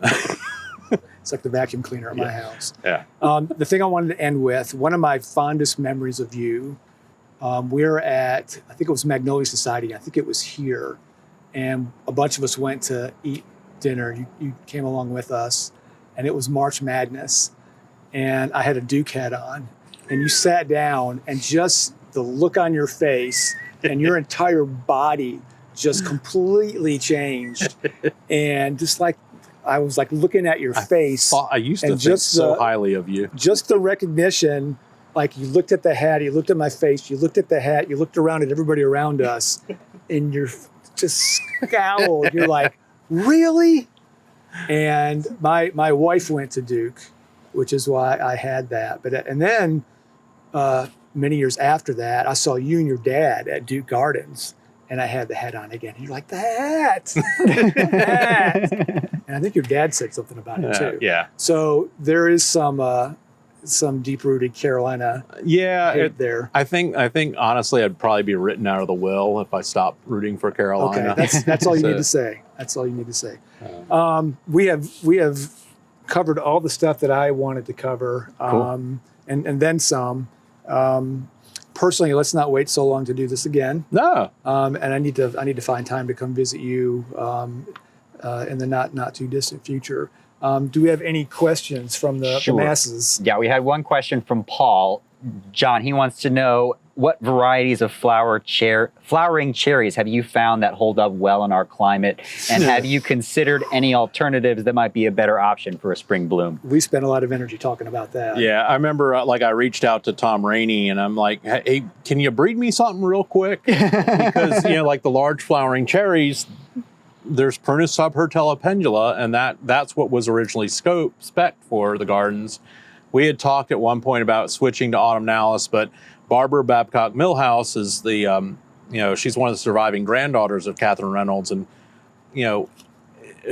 It's like the vacuum cleaner at my house. Yeah. The thing I wanted to end with, one of my fondest memories of you, we're at, I think it was Magnolia Society. I think it was here. And a bunch of us went to eat dinner. You came along with us, and it was March Madness. And I had a Duke hat on, and you sat down, and just the look on your face and your entire body just completely changed. And just like, I was like looking at your face. I used to think so highly of you. Just the recognition, like you looked at the hat, you looked at my face, you looked at the hat, you looked around at everybody around us, and you're just scowled. You're like, really? And my wife went to Duke, which is why I had that. And then many years after that, I saw you and your dad at Duke Gardens, and I had the hat on again. And you're like, the hat, the hat. And I think your dad said something about it too. Yeah. So there is some deep-rooted Carolina hate there. I think honestly, I'd probably be written out of the will if I stopped rooting for Carolina. Okay, that's all you need to say. That's all you need to say. We have covered all the stuff that I wanted to cover, Cool. and then some. Personally, let's not wait so long to do this again. No. And I need to find time to come visit you in the not too distant future. Do we have any questions from the masses? Yeah, we had one question from Paul. John, he wants to know, what varieties of flowering cherries have you found that hold up well in our climate? And have you considered any alternatives that might be a better option for a spring bloom? We spent a lot of energy talking about that. Yeah, I remember I reached out to Tom Rainey, and I'm like, hey, can you breed me something real quick? Because, like the large flowering cherries, there's Prunus subhirtella pendula, and that's what was originally spec'd for the gardens. We had talked at one point about switching to autumnalis, but Barbara Babcock Millhouse is the, she's one of the surviving granddaughters of Catherine Reynolds. And,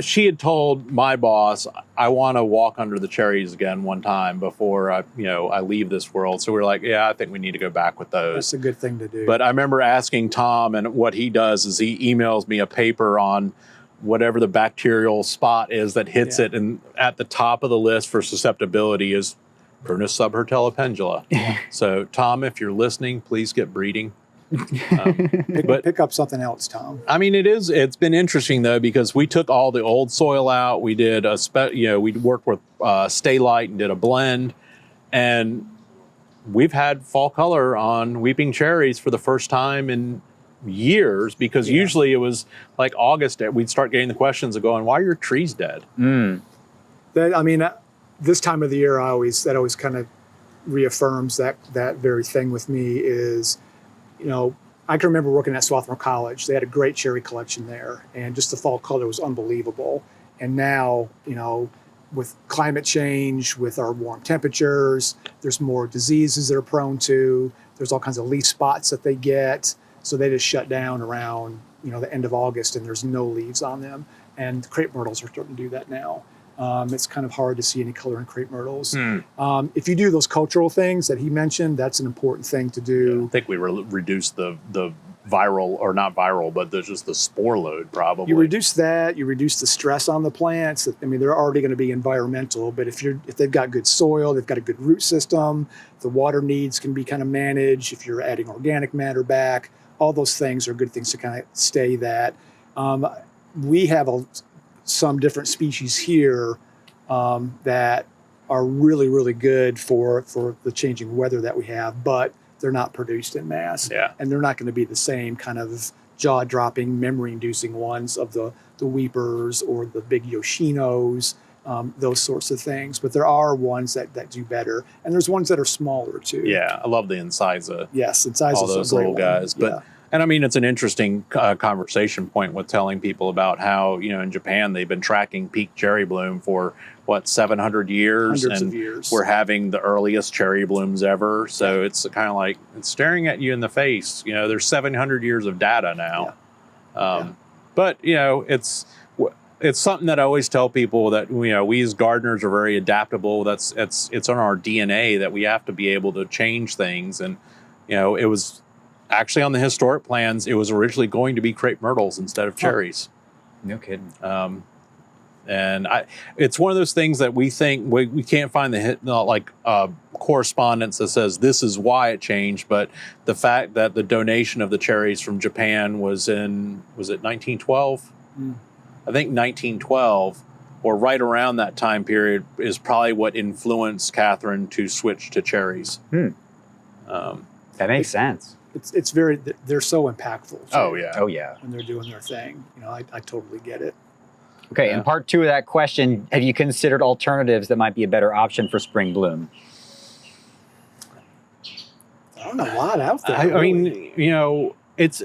she had told my boss, I want to walk under the cherries again one time before I leave this world. So we were like, yeah, I think we need to go back with those. That's a good thing to do. But I remember asking Tom, and what he does is he emails me a paper on whatever the bacterial spot is that hits it. And at the top of the list for susceptibility is Prunus subhirtella pendula. So, Tom, if you're listening, please get breeding. Pick up something else, Tom. I mean, it's been interesting though, because we took all the old soil out. We did we worked with Stay Light and did a blend, and we've had fall color on weeping cherries for the first time in years, because usually it was like August, we'd start getting the questions of going, why are your trees dead? This time of the year, that always kind of reaffirms that very thing with me is, I can remember working at Swarthmore College. They had a great cherry collection there, and just the fall color was unbelievable. And now, with climate change, with our warm temperatures, there's more diseases they're prone to. There's all kinds of leaf spots that they get. So they just shut down around, the end of August, and there's no leaves on them. And crepe myrtles are starting to do that now. It's kind of hard to see any color in crepe myrtles. If you do those cultural things that he mentioned, that's an important thing to do. Yeah, I think we reduce the viral, or not viral, but there's just the spore load probably. You reduce that, you reduce the stress on the plants. They're already going to be environmental, but if they've got good soil, they've got a good root system, the water needs can be kind of managed. If you're adding organic matter back, all those things are good things to kind of stay that. We have some different species here that are really, really good for the changing weather that we have, but they're not produced in mass. Yeah. And they're not going to be the same kind of jaw-dropping, memory-inducing ones of the weepers or the big Yoshinos, those sorts of things. But there are ones that do better, and there's ones that are smaller too. Yeah, I love the Incisa. Yes, Incisa, all those little guys. But yeah. And I mean, it's an interesting conversation point with telling people about how, in Japan, they've been tracking peak cherry bloom for, 700 years? Hundreds and of years. We're having the earliest cherry blooms ever. So it's kind of like, it's staring at you in the face. There's 700 years of data now. Yeah. But, it's something that I always tell people that, we as gardeners are very adaptable. It's on our DNA that we have to be able to change things. And, it was... Actually, on the historic plans, it was originally going to be crepe myrtles instead of cherries. No kidding. And it's one of those things that we think we can't find correspondence that says this is why it changed. But the fact that the donation of the cherries from Japan was it 1912? I think 1912, or right around that time period, is probably what influenced Catherine to switch to cherries. That makes sense. It's very, they're so impactful. Too, Oh yeah. when they're doing their thing. I totally get it. Okay, Yeah. and part two of that question, have you considered alternatives that might be a better option for spring bloom? I don't know a lot out there. I mean, it's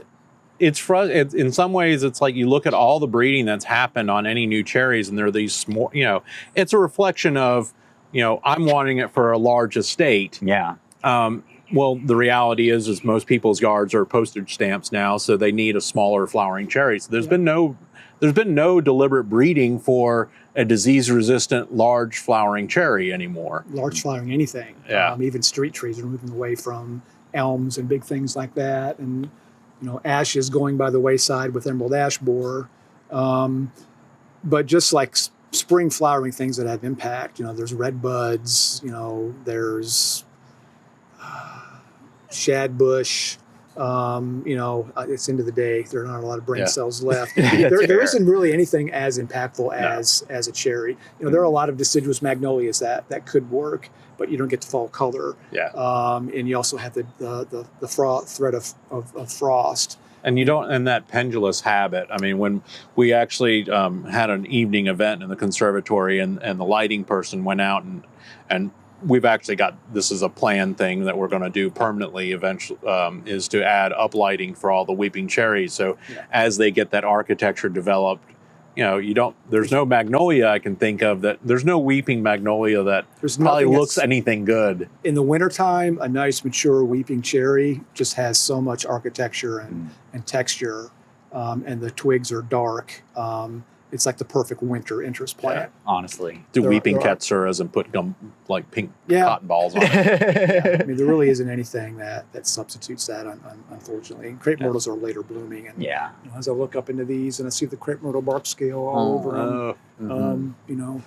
in some ways it's like you look at all the breeding that's happened on any new cherries, and they're these small. It's a reflection of, I'm wanting it for a large estate. Yeah. Well, the reality is most people's yards are postage stamps now, so they need a smaller flowering cherry. So there's been no deliberate breeding for a disease-resistant large flowering cherry anymore. Large flowering anything. Yeah. Even street trees are moving away from elms and big things like that, and ash is going by the wayside with emerald ash borer. But just like spring flowering things that have impact, there's red buds, there's shad bush. It's into the day. There are not a lot of brain cells left. There isn't really anything as impactful as a cherry. There are a lot of deciduous magnolias that could work, but you don't get the fall color. Yeah. And you also have the threat of frost. And you don't, and that pendulous habit. I mean, when we actually had an evening event in the conservatory, and the lighting person went out and we've actually got, this is a planned thing that we're going to do permanently eventually, is to add uplighting for all the weeping cherries. So as they get that architecture developed, there's no magnolia I can think of there's no weeping magnolia that probably looks anything good. In the wintertime, a nice mature weeping cherry just has so much architecture and texture, and the twigs are dark. It's like the perfect winter interest plant. Honestly. Do weeping ketsuras and put pink cotton balls on it. I mean, there really isn't anything that substitutes that, unfortunately. And crepe myrtles are later blooming. And as I look up into these and I see the crepe myrtle bark scale all over them,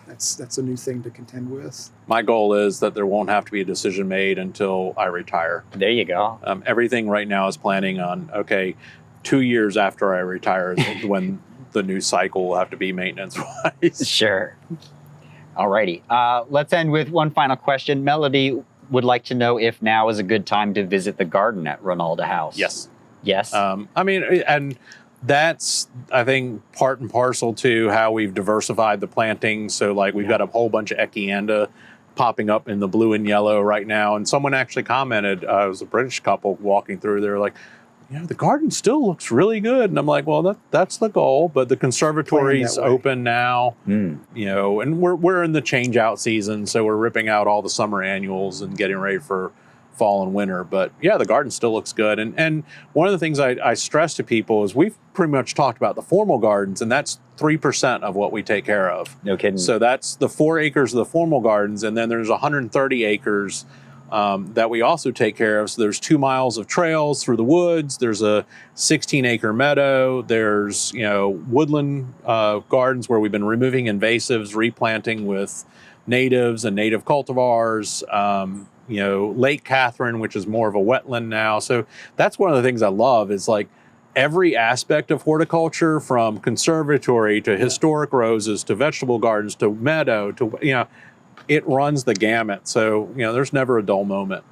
that's a new thing to contend with. My goal is that there won't have to be a decision made until I retire. There you go. Everything right now is planning on, 2 years after I retire is when the new cycle will have to be maintenance-wise. Sure. Alrighty. Let's end with one final question. Melody would like to know if now is a good time to visit the garden at Reynolda House. Yes. Yes? And that's, I think, part and parcel to how we've diversified the plantings. So, we've got a whole bunch of echinacea popping up in the blue and yellow right now. And someone actually commented, it was a British couple walking through, they were like, the garden still looks really good. And I'm like, well, that's the goal. But the conservatory's open now, and we're in the change out season. So we're ripping out all the summer annuals and getting ready for fall and winter. But the garden still looks good. And one of the things I stress to people is we've pretty much talked about the formal gardens, and that's 3% of what we take care of. No kidding. So that's the 4 acres of the formal gardens. And then there's 130 acres that we also take care of. So there's 2 miles of trails through the woods. There's a 16-acre meadow. There's, woodland gardens where we've been removing invasives, replanting with natives and native cultivars. Lake Catherine, which is more of a wetland now. So that's one of the things I love is every aspect of horticulture, from conservatory to historic roses to vegetable gardens to meadow to, it runs the gamut. So, there's never a dull moment.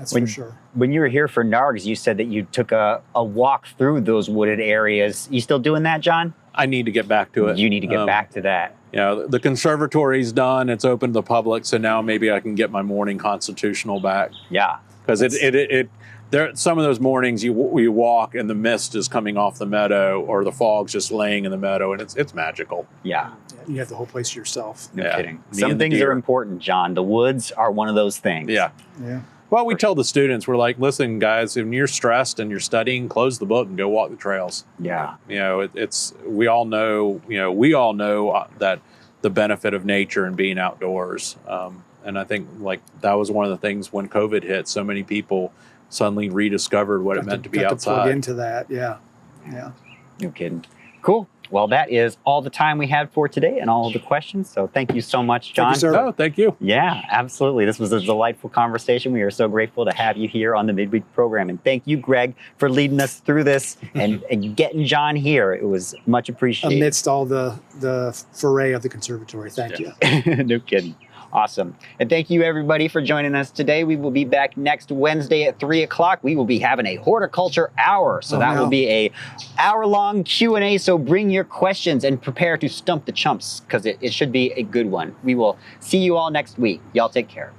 That's for sure. When you were here for NARGs, you said that you took a walk through those wooded areas. You still doing that, John? I need to get back to it. You need to get back to that. The conservatory's done. It's open to the public, so now maybe I can get my morning constitutional back. Yeah, because there some of those mornings you walk and the mist is coming off the meadow, or the fog's just laying in the meadow, and it's magical. Yeah. You have the whole place to yourself. No kidding. Some things are important, John. The woods are one of those things. Yeah. Well, we tell the students, we're like, listen, guys, when you're stressed and you're studying, close the book and go walk the trails. Yeah. We all know that the benefit of nature and being outdoors. And I think that was one of the things when COVID hit, so many people suddenly rediscovered what it meant to be outside. To plug into that, yeah. No kidding. Cool. Well, that is all the time we had for today and all of the questions. So thank you so much, John. Thank you, sir. Oh, thank you. Yeah, absolutely. This was a delightful conversation. We are so grateful to have you here on the Midweek program. And thank you, Greg, for leading us through this and getting John here. It was much appreciated. Amidst all the foray of the conservatory. Thank you. No kidding. Awesome. And thank you, everybody, for joining us today. We will be back next Wednesday at 3 o'clock. We will be having a horticulture hour. So will be a hour-long Q&A. So bring your questions and prepare to stump the chumps, because it should be a good one. We will see you all next week. Y'all take care.